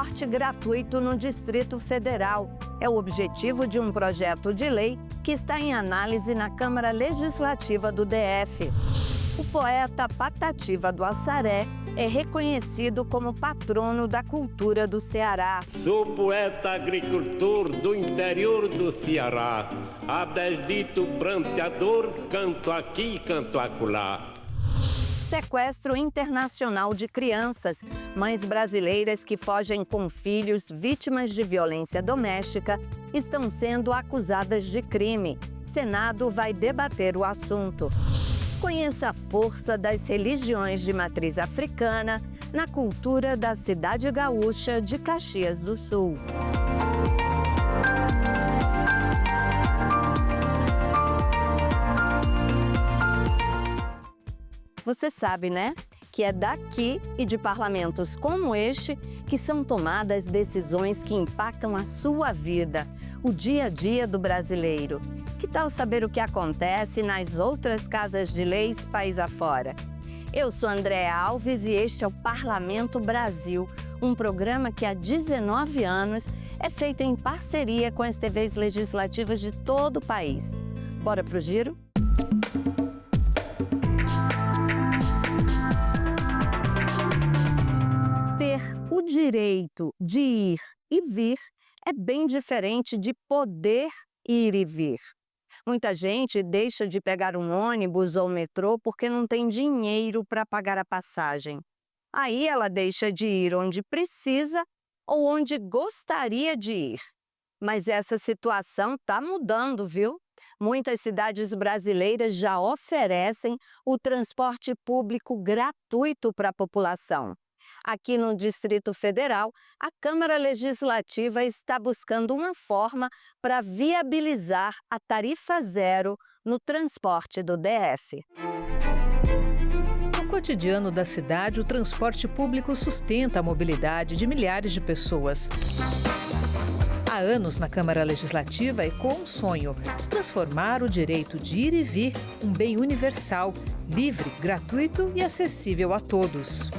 transporte gratuito no Distrito Federal. É o objetivo de um projeto de lei que está em análise na Câmara Legislativa do DF. O poeta Patativa do Assaré é reconhecido como patrono da cultura do Ceará. Sou poeta agricultor do interior do Ceará. Abel-dito pranteador, canto aqui, canto acolá. Sequestro internacional de crianças. Mães brasileiras que fogem com filhos vítimas de violência doméstica estão sendo acusadas de crime. Senado vai debater o assunto. Conheça a força das religiões de matriz africana na cultura da cidade gaúcha de Caxias do Sul. Você sabe, né? Que é daqui e de parlamentos como este que são tomadas decisões que impactam a sua vida, o dia a dia do brasileiro. Que tal saber o que acontece nas outras casas de leis país afora? Eu sou Andréa Alves e este é o Parlamento Brasil, um programa que há 19 anos é feito em parceria com as TVs legislativas de todo o país. Bora pro giro? Ter o direito de ir e vir é bem diferente de poder ir e vir. Muita gente deixa de pegar um ônibus ou metrô porque não tem dinheiro para pagar a passagem. Aí ela deixa de ir onde precisa ou onde gostaria de ir. Mas essa situação está mudando, viu? Muitas cidades brasileiras já oferecem o transporte público gratuito para a população. Aqui no Distrito Federal, a Câmara Legislativa está buscando uma forma para viabilizar a tarifa zero no transporte do DF. No cotidiano da cidade, o transporte público sustenta a mobilidade de milhares de pessoas. Há anos na Câmara Legislativa ecoa um sonho: transformar o direito de ir e vir um bem universal, livre, gratuito e acessível a todos.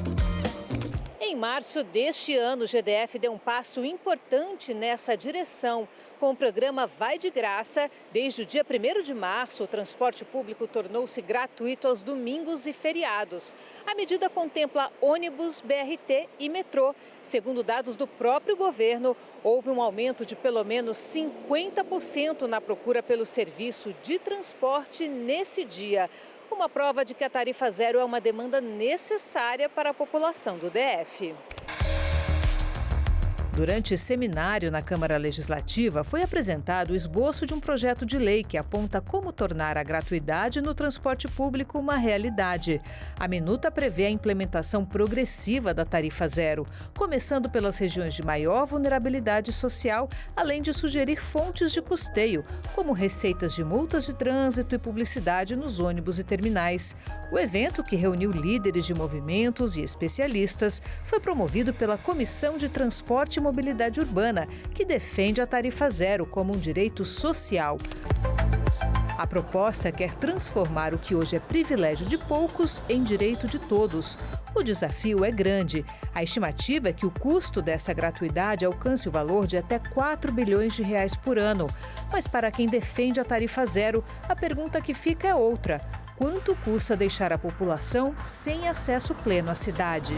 Em março deste ano, o GDF deu um passo importante nessa direção. Com o programa Vai de Graça, desde o dia 1º de março, o transporte público tornou-se gratuito aos domingos e feriados. A medida contempla ônibus, BRT e metrô. Segundo dados do próprio governo, houve um aumento de pelo menos 50% na procura pelo serviço de transporte nesse dia. Uma prova de que a tarifa zero é uma demanda necessária para a população do DF. Durante seminário na Câmara Legislativa, foi apresentado o esboço de um projeto de lei que aponta como tornar a gratuidade no transporte público uma realidade. A minuta prevê a implementação progressiva da tarifa zero, começando pelas regiões de maior vulnerabilidade social, além de sugerir fontes de custeio, como receitas de multas de trânsito e publicidade nos ônibus e terminais. O evento, que reuniu líderes de movimentos e especialistas, foi promovido pela Comissão de Transporte e Mobilidade Urbana, que defende a tarifa zero como um direito social. A proposta quer transformar o que hoje é privilégio de poucos em direito de todos. O desafio é grande. A estimativa é que o custo dessa gratuidade alcance o valor de até 4 bilhões de reais por ano. Mas para quem defende a tarifa zero, a pergunta que fica é outra: quanto custa deixar a população sem acesso pleno à cidade?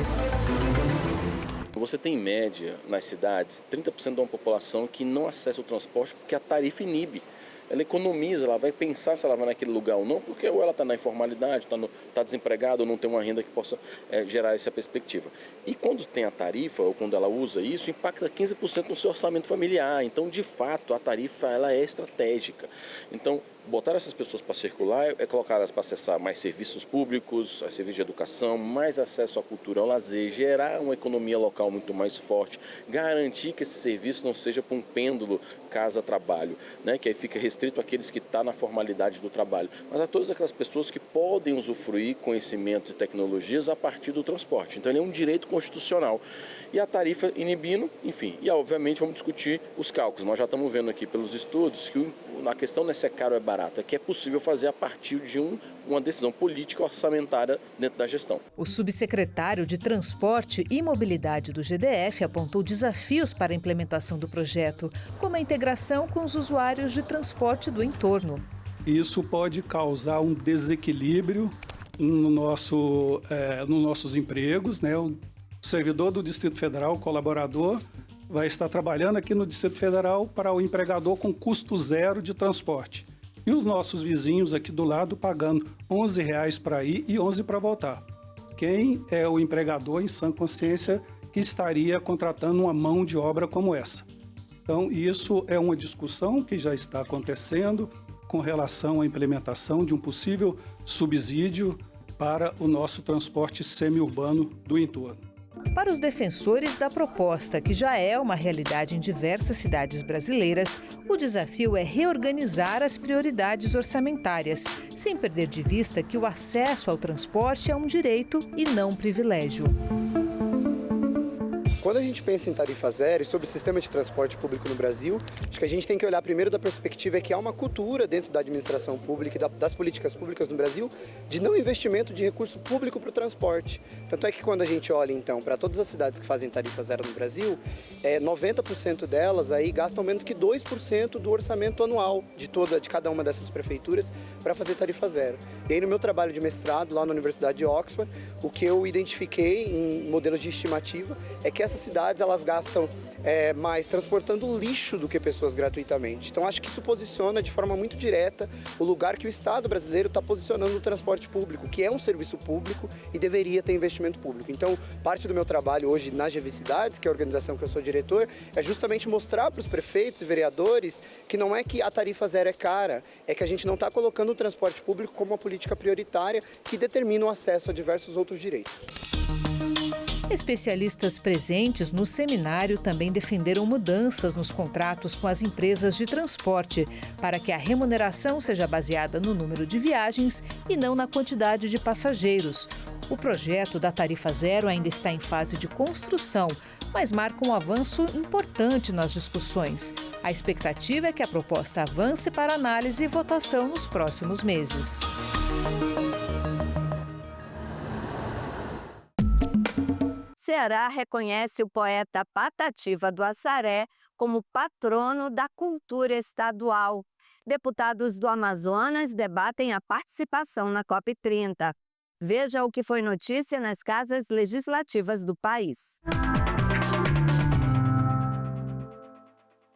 Você tem, em média, nas cidades, 30% de uma população que não acessa o transporte porque a tarifa inibe. Ela economiza, ela vai pensar se ela vai naquele lugar ou não, porque ou ela está na informalidade, está desempregada ou não tem uma renda que possa gerar essa perspectiva. E quando tem a tarifa, ou quando ela usa isso, impacta 15% no seu orçamento familiar. Então, de fato, a tarifa ela é estratégica. Então, botar essas pessoas para circular é colocar elas para acessar mais serviços públicos, serviços de educação, mais acesso à cultura, ao lazer, gerar uma economia local muito mais forte, garantir que esse serviço não seja para um pêndulo casa-trabalho, né? Que aí fica restrito àqueles que estão na formalidade do trabalho, mas a todas aquelas pessoas que podem usufruir conhecimentos e tecnologias a partir do transporte. Então ele é um direito constitucional. E a tarifa inibindo, enfim, e obviamente vamos discutir os cálculos. Nós já estamos vendo aqui pelos estudos que a questão não é se é caro ou é barato, é que é possível fazer a partir de uma decisão política orçamentária dentro da gestão. O subsecretário de Transporte e Mobilidade do GDF apontou desafios para a implementação do projeto, como a integração com os usuários de transporte do entorno. Isso pode causar um desequilíbrio nos nossos empregos, né? O servidor do Distrito Federal, o colaborador, vai estar trabalhando aqui no Distrito Federal para o empregador com custo zero de transporte. E os nossos vizinhos aqui do lado pagando R$11 para ir e 11 para voltar. Quem é o empregador em sã consciência que estaria contratando uma mão de obra como essa? Então, isso é uma discussão que já está acontecendo com relação à implementação de um possível subsídio para o nosso transporte semi-urbano do entorno. Para os defensores da proposta, que já é uma realidade em diversas cidades brasileiras, o desafio é reorganizar as prioridades orçamentárias, sem perder de vista que o acesso ao transporte é um direito e não um privilégio. Quando a gente pensa em tarifa zero e sobre o sistema de transporte público no Brasil, acho que a gente tem que olhar primeiro da perspectiva que há uma cultura dentro da administração pública e das políticas públicas no Brasil de não investimento de recurso público para o transporte. Tanto é que quando a gente olha, então, para todas as cidades que fazem tarifa zero no Brasil, 90% delas aí gastam menos que 2% do orçamento anual de cada uma dessas prefeituras para fazer tarifa zero. E aí no meu trabalho de mestrado lá na Universidade de Oxford, o que eu identifiquei em modelos de estimativa é que essas cidades elas gastam mais transportando lixo do que pessoas gratuitamente. Então acho que isso posiciona de forma muito direta o lugar que o Estado brasileiro está posicionando o transporte público, que é um serviço público e deveria ter investimento público. Então parte do meu trabalho hoje na GV Cidades, que é a organização que eu sou diretor, é justamente mostrar para os prefeitos e vereadores que não é que a tarifa zero é cara, é que a gente não está colocando o transporte público como uma política prioritária que determina o acesso a diversos outros direitos. Especialistas presentes no seminário também defenderam mudanças nos contratos com as empresas de transporte, para que a remuneração seja baseada no número de viagens e não na quantidade de passageiros. O projeto da tarifa zero ainda está em fase de construção, mas marca um avanço importante nas discussões. A expectativa é que a proposta avance para análise e votação nos próximos meses. Ceará reconhece o poeta Patativa do Assaré como patrono da cultura estadual. Deputados do Amazonas debatem a participação na COP30. Veja o que foi notícia nas casas legislativas do país.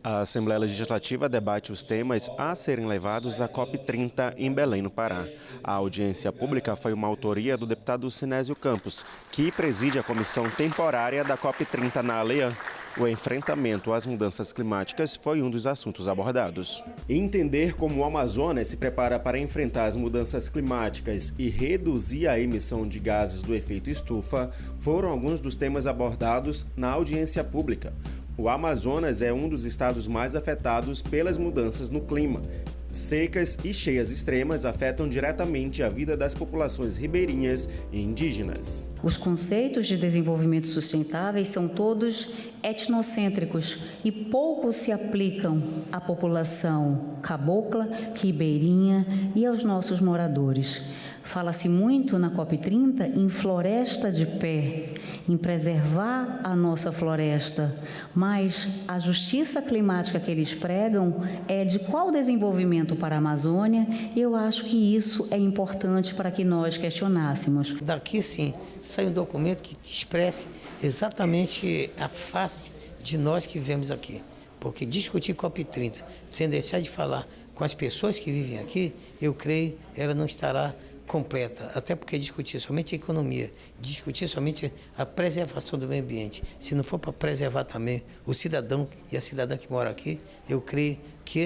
A Assembleia Legislativa debate os temas a serem levados à COP30 em Belém, no Pará. A audiência pública foi uma autoria do deputado Sinésio Campos, que preside a comissão temporária da COP30 na ALEAN. O enfrentamento às mudanças climáticas foi um dos assuntos abordados. Entender como o Amazonas se prepara para enfrentar as mudanças climáticas e reduzir a emissão de gases do efeito estufa foram alguns dos temas abordados na audiência pública. O Amazonas é um dos estados mais afetados pelas mudanças no clima. Secas e cheias extremas afetam diretamente a vida das populações ribeirinhas e indígenas. Os conceitos de desenvolvimento sustentável são todos etnocêntricos e pouco se aplicam à população cabocla, ribeirinha e aos nossos moradores. Fala-se muito na COP30 em floresta de pé, em preservar a nossa floresta, mas a justiça climática que eles pregam é de qual desenvolvimento para a Amazônia? Eu acho que isso é importante para que nós questionássemos. Daqui, sim, sai um documento que expresse exatamente a face de nós que vivemos aqui. Porque discutir COP30 sem deixar de falar com as pessoas que vivem aqui, eu creio, ela não estará completa, até porque discutir somente a economia, discutir somente a preservação do meio ambiente, se não for para preservar também o cidadão e a cidadã que mora aqui, eu creio que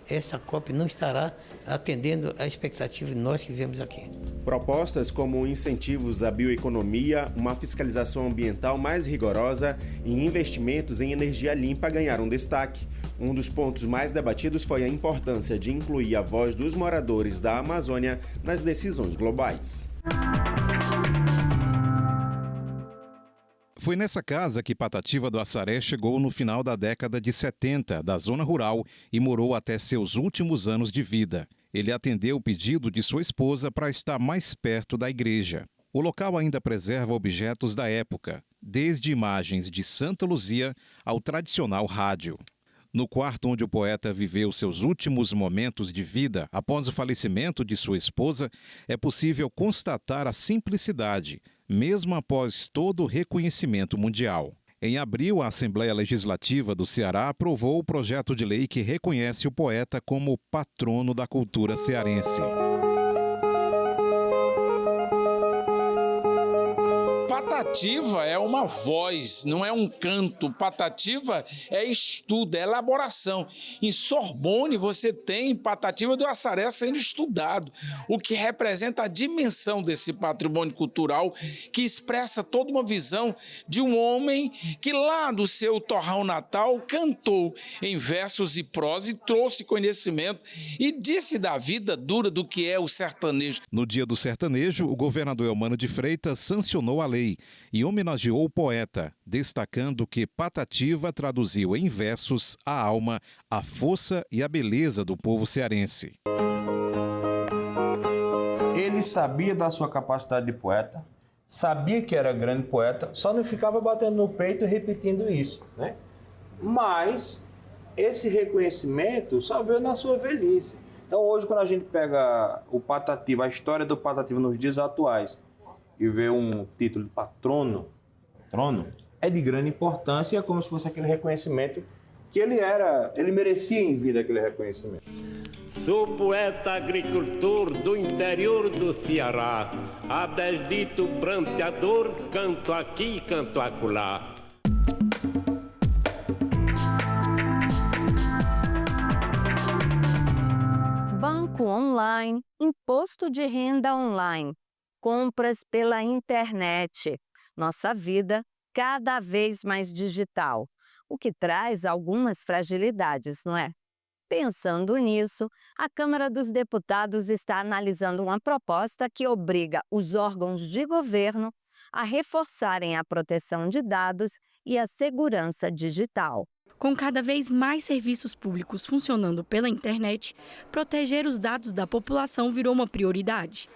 essa COP não estará atendendo à expectativa de nós que vivemos aqui. Propostas como incentivos à bioeconomia, uma fiscalização ambiental mais rigorosa e investimentos em energia limpa ganharam destaque. Um dos pontos mais debatidos foi a importância de incluir a voz dos moradores da Amazônia nas decisões globais. Foi nessa casa que Patativa do Assaré chegou no final da década de 70, da zona rural, e morou até seus últimos anos de vida. Ele atendeu o pedido de sua esposa para estar mais perto da igreja. O local ainda preserva objetos da época, desde imagens de Santa Luzia ao tradicional rádio. No quarto onde o poeta viveu seus últimos momentos de vida após o falecimento de sua esposa, é possível constatar a simplicidade, mesmo após todo o reconhecimento mundial. Em abril, a Assembleia Legislativa do Ceará aprovou o projeto de lei que reconhece o poeta como patrono da cultura cearense. Patativa é uma voz, não é um canto. Patativa é estudo, é elaboração. Em Sorbonne você tem Patativa do Assaré sendo estudado, o que representa a dimensão desse patrimônio cultural que expressa toda uma visão de um homem que lá do seu torrão natal cantou em versos e prosa e trouxe conhecimento e disse da vida dura do que é o sertanejo. No Dia do Sertanejo, o governador Eumano de Freitas sancionou a lei e homenageou o poeta, destacando que Patativa traduziu em versos a alma, a força e a beleza do povo cearense. Ele sabia da sua capacidade de poeta, sabia que era grande poeta, só não ficava batendo no peito e repetindo isso, né? Mas esse reconhecimento só veio na sua velhice. Então hoje, quando a gente pega o Patativa, a história do Patativa nos dias atuais, e ver um título de patrono, é de grande importância e é como se fosse aquele reconhecimento que ele merecia em vida aquele reconhecimento. Sou poeta agricultor do interior do Ceará, abdito pranteador, canto aqui, canto acolá. Banco online, imposto de renda online, compras pela internet. Nossa vida cada vez mais digital, o que traz algumas fragilidades, não é? Pensando nisso, a Câmara dos Deputados está analisando uma proposta que obriga os órgãos de governo a reforçarem a proteção de dados e a segurança digital. Com cada vez mais serviços públicos funcionando pela internet, proteger os dados da população virou uma prioridade.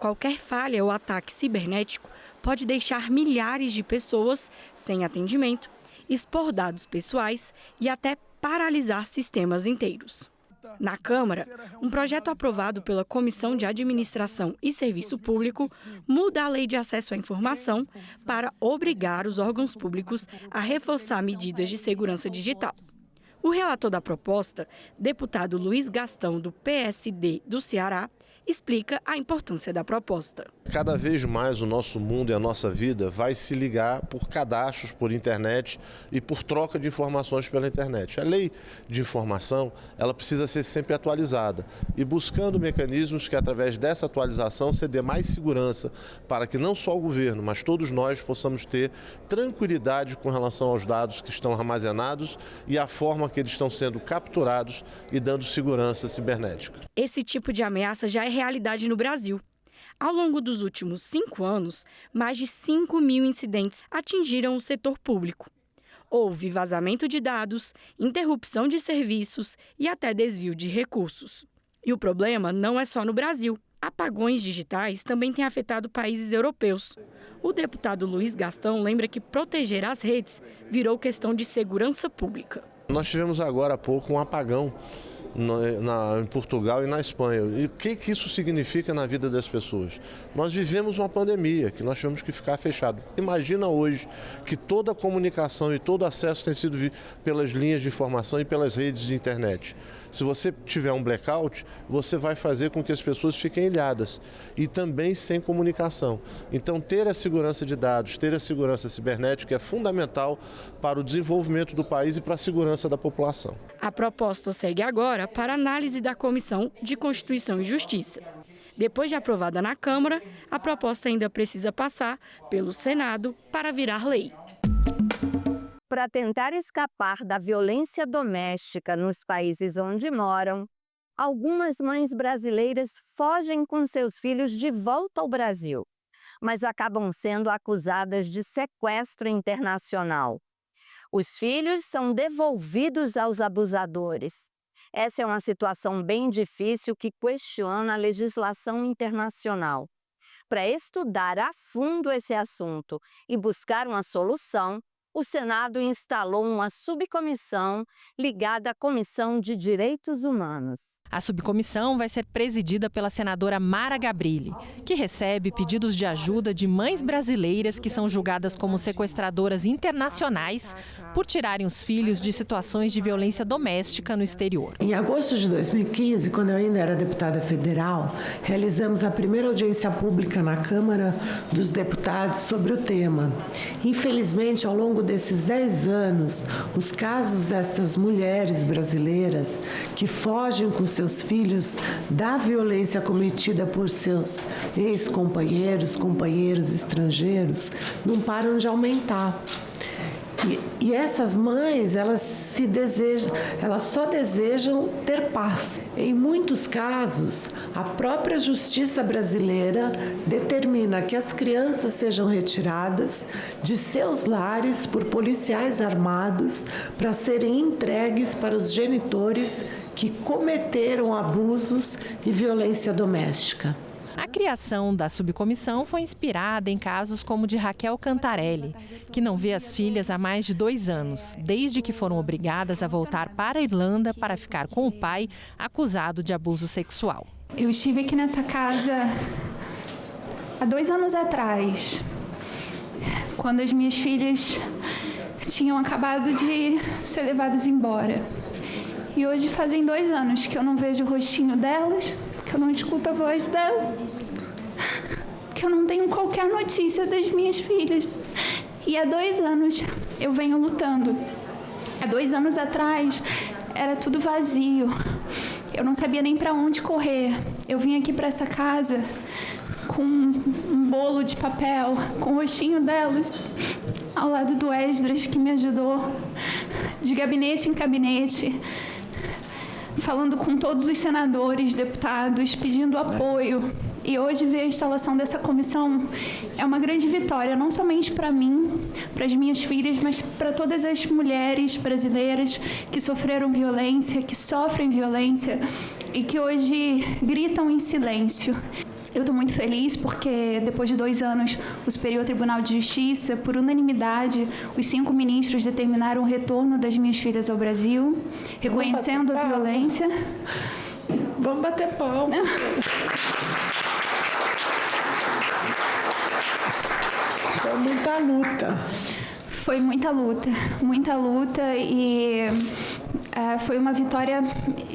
Qualquer falha ou ataque cibernético pode deixar milhares de pessoas sem atendimento, expor dados pessoais e até paralisar sistemas inteiros. Na Câmara, um projeto aprovado pela Comissão de Administração e Serviço Público muda a Lei de Acesso à Informação para obrigar os órgãos públicos a reforçar medidas de segurança digital. O relator da proposta, deputado Luiz Gastão, do PSD do Ceará, explica a importância da proposta. Cada vez mais o nosso mundo e a nossa vida vai se ligar por cadastros, por internet e por troca de informações pela internet. A lei de informação, ela precisa ser sempre atualizada e buscando mecanismos que através dessa atualização se dê mais segurança para que não só o governo, mas todos nós possamos ter tranquilidade com relação aos dados que estão armazenados e a forma que eles estão sendo capturados e dando segurança cibernética. Esse tipo de ameaça já é realidade no Brasil. Ao longo dos últimos 5 anos, mais de 5.000 incidentes atingiram o setor público. Houve vazamento de dados, interrupção de serviços e até desvio de recursos. E o problema não é só no Brasil. Apagões digitais também têm afetado países europeus. O deputado Luiz Gastão lembra que proteger as redes virou questão de segurança pública. Nós tivemos agora há pouco um apagão em Portugal e na Espanha. E o que isso significa na vida das pessoas? Nós vivemos uma pandemia, que nós tivemos que ficar fechado. Imagina hoje que toda a comunicação e todo acesso tem sido pelas linhas de informação e pelas redes de internet. Se você tiver um blackout, você vai fazer com que as pessoas fiquem ilhadas e também sem comunicação. Então, ter a segurança de dados, ter a segurança cibernética é fundamental para o desenvolvimento do país e para a segurança da população. A proposta segue agora para análise da Comissão de Constituição e Justiça. Depois de aprovada na Câmara, a proposta ainda precisa passar pelo Senado para virar lei. Para tentar escapar da violência doméstica nos países onde moram, algumas mães brasileiras fogem com seus filhos de volta ao Brasil. mas acabam sendo acusadas de sequestro internacional. Os filhos são devolvidos aos abusadores. Essa é uma situação bem difícil que questiona a legislação internacional. Para estudar a fundo esse assunto e buscar uma solução, o Senado instalou uma subcomissão ligada à Comissão de Direitos Humanos. A subcomissão vai ser presidida pela senadora Mara Gabrilli, que recebe pedidos de ajuda de mães brasileiras que são julgadas como sequestradoras internacionais por tirarem os filhos de situações de violência doméstica no exterior. Em agosto de 2015, quando eu ainda era deputada federal, realizamos a primeira audiência pública na Câmara dos Deputados sobre o tema. Infelizmente, ao longo desses 10 anos, os casos destas mulheres brasileiras que fogem com seus filhos da violência cometida por seus ex-companheiros, companheiros estrangeiros, não param de aumentar. E essas mães, elas só desejam ter paz. Em muitos casos, a própria justiça brasileira determina que as crianças sejam retiradas de seus lares por policiais armados para serem entregues para os genitores que cometeram abusos e violência doméstica. A criação da subcomissão foi inspirada em casos como o de Raquel Cantarelli, que não vê as filhas há mais de 2 anos, desde que foram obrigadas a voltar para a Irlanda para ficar com o pai acusado de abuso sexual. Eu estive aqui nessa casa há 2 anos atrás, quando as minhas filhas tinham acabado de ser levadas embora. E hoje fazem 2 anos que eu não vejo o rostinho delas, que eu não escuto a voz dela, que eu não tenho qualquer notícia das minhas filhas. E há 2 anos eu venho lutando. Há 2 anos atrás era tudo vazio. Eu não sabia nem para onde correr. Eu vim aqui para essa casa com um bolo de papel, com o rostinho delas, ao lado do Esdras, que me ajudou, de gabinete em gabinete, falando com todos os senadores, deputados, pedindo apoio. E hoje ver a instalação dessa comissão é uma grande vitória, não somente para mim, para as minhas filhas, mas para todas as mulheres brasileiras que sofreram violência, que sofrem violência e que hoje gritam em silêncio. Eu estou muito feliz porque, depois de 2 anos, o Superior Tribunal de Justiça, por unanimidade, os 5 ministros determinaram o retorno das minhas filhas ao Brasil, reconhecendo a violência. Vamos bater palma. Foi muita luta. Foi muita luta e foi uma vitória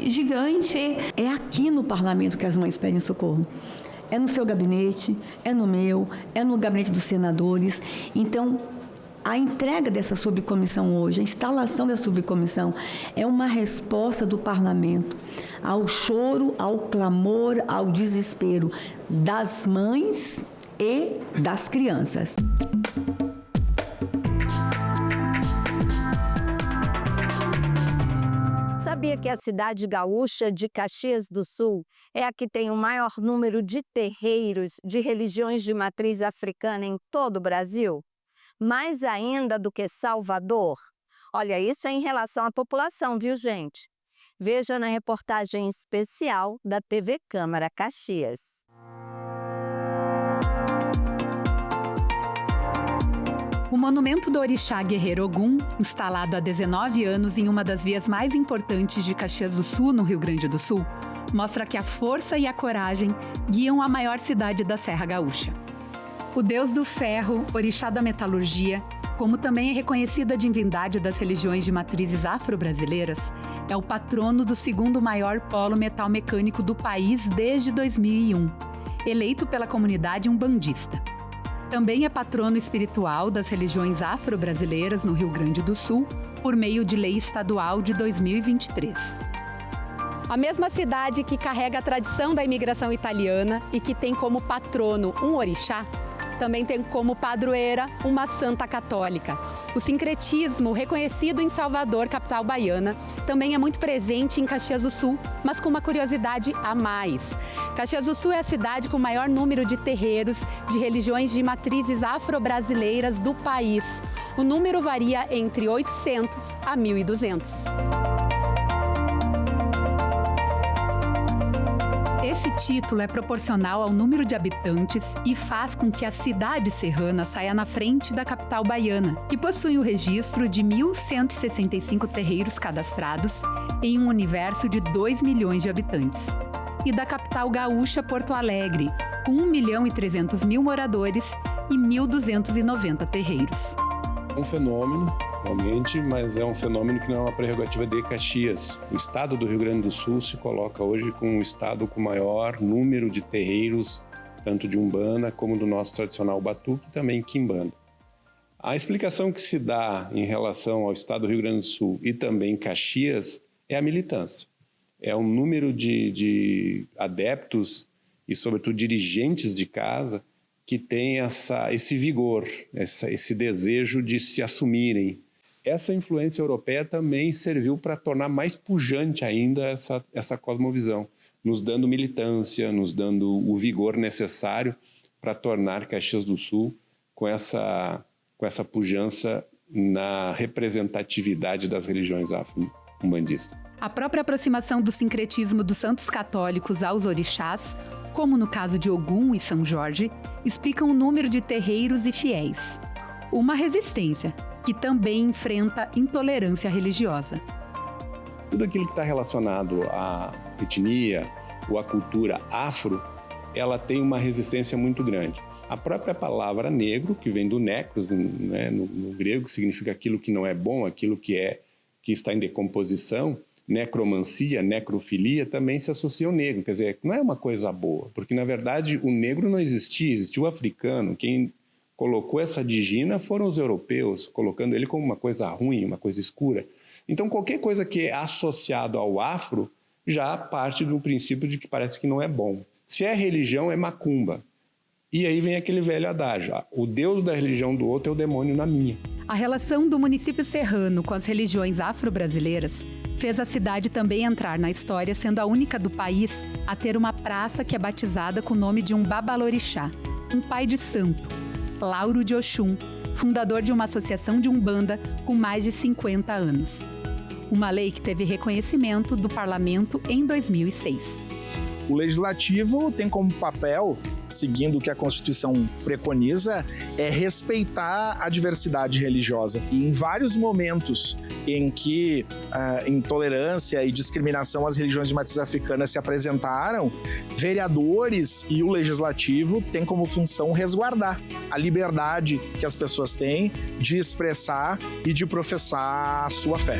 gigante. É aqui no parlamento que as mães pedem socorro. É no seu gabinete, é no meu, é no gabinete dos senadores. Então, a entrega dessa subcomissão hoje, a instalação da subcomissão, é uma resposta do parlamento ao choro, ao clamor, ao desespero das mães e das crianças. Sabia que a cidade gaúcha de Caxias do Sul é a que tem o maior número de terreiros de religiões de matriz africana em todo o Brasil? Mais ainda do que Salvador? Olha, isso é em relação à população, viu, gente? Veja na reportagem especial da TV Câmara Caxias. O monumento do orixá Guerreiro Ogum, instalado há 19 anos em uma das vias mais importantes de Caxias do Sul, no Rio Grande do Sul, mostra que a força e a coragem guiam a maior cidade da Serra Gaúcha. O deus do ferro, orixá da metalurgia, como também é reconhecida a divindade das religiões de matrizes afro-brasileiras, é o patrono do 2º maior polo metal mecânico do país desde 2001, eleito pela comunidade umbandista. Também é patrono espiritual das religiões afro-brasileiras no Rio Grande do Sul, por meio de lei estadual de 2023. A mesma cidade que carrega a tradição da imigração italiana e que tem como patrono um orixá, também tem como padroeira uma santa católica. O sincretismo, reconhecido em Salvador, capital baiana, também é muito presente em Caxias do Sul, mas com uma curiosidade a mais. Caxias do Sul é a cidade com o maior número de terreiros de religiões de matrizes afro-brasileiras do país. O número varia entre 800 a 1.200. Esse título é proporcional ao número de habitantes e faz com que a cidade serrana saia na frente da capital baiana, que possui o registro de 1.165 terreiros cadastrados em um universo de 2 milhões de habitantes, e da capital gaúcha Porto Alegre, com 1.300.000 moradores e 1.290 terreiros. Um fenômeno, realmente, mas é um fenômeno que não é uma prerrogativa de Caxias. O estado do Rio Grande do Sul se coloca hoje como um estado com maior número de terreiros, tanto de Umbanda como do nosso tradicional Batuque e também Quimbanda. A explicação que se dá em relação ao estado do Rio Grande do Sul e também Caxias é a militância. É um número de adeptos e, sobretudo, dirigentes de casa que tem esse vigor, esse desejo de se assumirem. Essa influência europeia também serviu para tornar mais pujante ainda essa cosmovisão, nos dando militância, nos dando o vigor necessário para tornar Caxias do Sul com essa pujança na representatividade das religiões afro-umbandistas. A própria aproximação do sincretismo dos santos católicos aos orixás, como no caso de Ogum e São Jorge, explicam o número de terreiros e fiéis. Uma resistência que também enfrenta intolerância religiosa. Tudo aquilo que está relacionado à etnia ou à cultura afro, ela tem uma resistência muito grande. A própria palavra negro, que vem do necros, né, no grego, que significa aquilo que não é bom, aquilo que está em decomposição, necromancia, necrofilia, também se associa ao negro. Quer dizer, não é uma coisa boa, porque, na verdade, o negro não existia, existiu o africano. Quem colocou essa digina foram os europeus, colocando ele como uma coisa ruim, uma coisa escura. Então, qualquer coisa que é associado ao afro já parte do princípio de que parece que não é bom. Se é religião, é macumba. E aí vem aquele velho adágio, o Deus da religião do outro é o demônio na minha. A relação do município serrano com as religiões afro-brasileiras fez a cidade também entrar na história, sendo a única do país a ter uma praça que é batizada com o nome de um babalorixá, um pai de santo, Lauro de Oxum, fundador de uma associação de Umbanda com mais de 50 anos. Uma lei que teve reconhecimento do parlamento em 2006. O Legislativo tem como papel, seguindo o que a Constituição preconiza, é respeitar a diversidade religiosa. E em vários momentos em que intolerância e discriminação às religiões de matriz africana se apresentaram, vereadores e o Legislativo têm como função resguardar a liberdade que as pessoas têm de expressar e de professar a sua fé.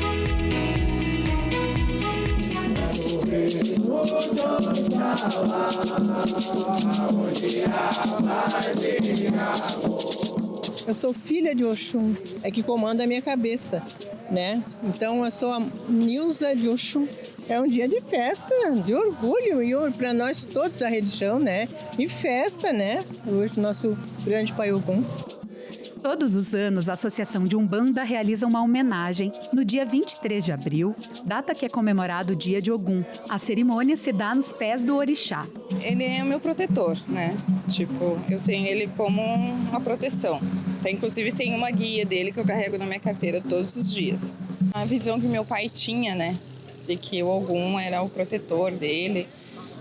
Eu sou filha de Oxum, é que comanda a minha cabeça, né? Então eu sou a Nilza de Oxum. É um dia de festa, de orgulho, e para nós todos da religião, né? E festa, né? Hoje, nosso grande Pai Ogum. Todos os anos, a Associação de Umbanda realiza uma homenagem no dia 23 de abril, data que é comemorado o Dia de Ogum. A cerimônia se dá nos pés do orixá. Ele é o meu protetor, né? Tipo, eu tenho ele como uma proteção. Inclusive, tem uma guia dele que eu carrego na minha carteira todos os dias. A visão que meu pai tinha, né? De que o Ogum era o protetor dele.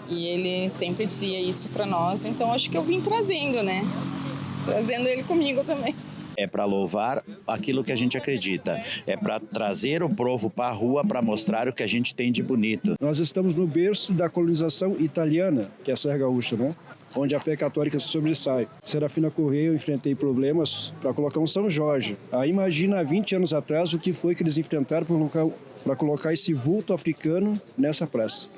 E ele sempre dizia isso para nós. Então, acho que eu vim trazendo, né? Trazendo ele comigo também. É para louvar aquilo que a gente acredita. É para trazer o povo para a rua para mostrar o que a gente tem de bonito. Nós estamos no berço da colonização italiana, que é a Serra Gaúcha, né? Onde a fé católica se sobressai. Serafina Correia, eu enfrentei problemas para colocar um São Jorge. Aí imagina há 20 anos atrás o que foi que eles enfrentaram para colocar esse vulto africano nessa praça,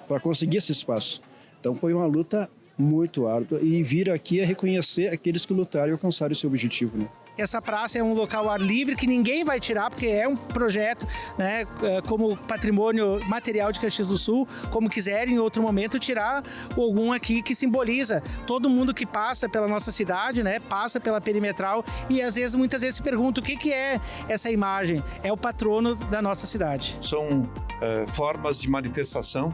para conseguir esse espaço. Então foi uma luta muito árdua, e vir aqui é reconhecer aqueles que lutaram e alcançaram esse objetivo, né? essa praça é um local ao ar livre que ninguém vai tirar, porque é um projeto, né, como patrimônio material de Caxias do Sul, como quiserem em outro momento tirar algum aqui que simboliza todo mundo que passa pela nossa cidade, né, passa pela perimetral e muitas vezes se pergunta o que é essa imagem. É o patrono da nossa cidade. São formas de manifestação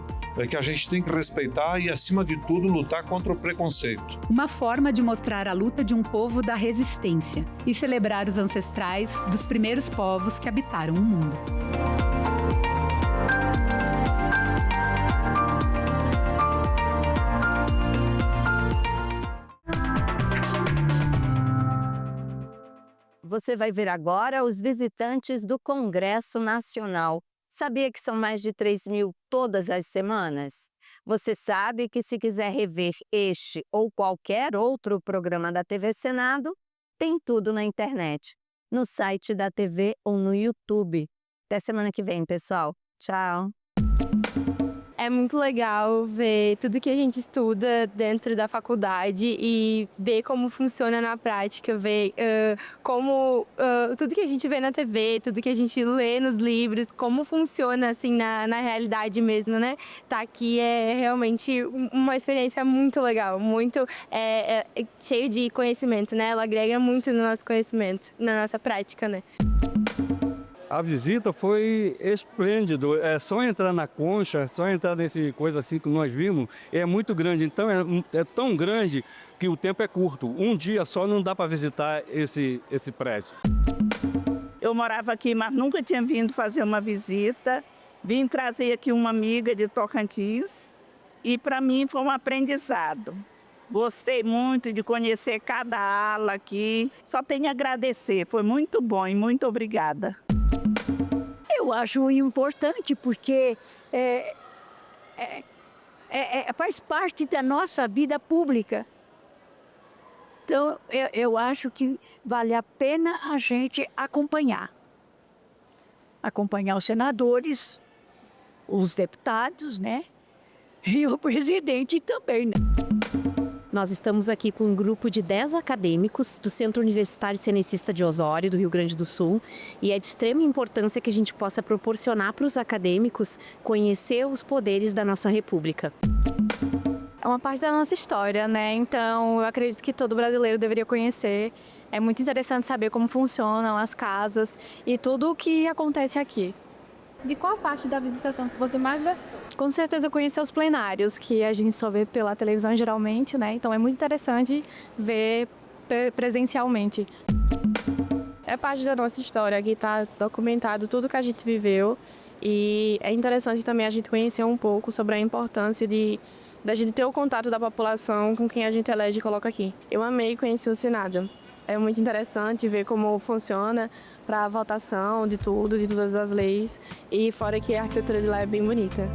que a gente tem que respeitar e, acima de tudo, lutar contra o preconceito. Uma forma de mostrar a luta de um povo da resistência e celebrar os ancestrais dos primeiros povos que habitaram o mundo. Você vai ver agora os visitantes do Congresso Nacional. Sabia que são mais de 3.000 todas as semanas? Você sabe que se quiser rever este ou qualquer outro programa da TV Senado, tem tudo na internet, no site da TV ou no YouTube. Até semana que vem, pessoal. Tchau! É muito legal ver tudo que a gente estuda dentro da faculdade e ver como funciona na prática, ver como tudo que a gente vê na TV, tudo que a gente lê nos livros, como funciona assim na realidade mesmo, né? Tá aqui é realmente uma experiência muito legal, muito cheio de conhecimento, né? Ela agrega muito no nosso conhecimento, na nossa prática, né? A visita foi esplêndido, é só entrar na concha, só entrar nesse coisa assim que nós vimos, é muito grande, então é tão grande que o tempo é curto. Um dia só não dá para visitar esse prédio. Eu morava aqui, mas nunca tinha vindo fazer uma visita, vim trazer aqui uma amiga de Tocantins e para mim foi um aprendizado. Gostei muito de conhecer cada ala aqui, só tenho a agradecer, foi muito bom e muito obrigada. Eu acho importante porque faz parte da nossa vida pública. Então, eu acho que vale a pena a gente acompanhar. Acompanhar os senadores, os deputados, né? E o presidente também, né? Nós estamos aqui com um grupo de 10 acadêmicos do Centro Universitário Cenecista de Osório, do Rio Grande do Sul, e é de extrema importância que a gente possa proporcionar para os acadêmicos conhecer os poderes da nossa República. É uma parte da nossa história, né? Então, eu acredito que todo brasileiro deveria conhecer. É muito interessante saber como funcionam as casas e tudo o que acontece aqui. De qual parte da visitação que você mais vê? Com certeza conhecer os plenários, que a gente só vê pela televisão geralmente, né? Então é muito interessante ver presencialmente. É parte da nossa história, aqui está documentado tudo que a gente viveu e é interessante também a gente conhecer um pouco sobre a importância da gente ter o contato da população com quem a gente elege e coloca aqui. Eu amei conhecer o Senado. É muito interessante ver como funciona para a votação de tudo, de todas as leis. E fora que a arquitetura de lá é bem bonita.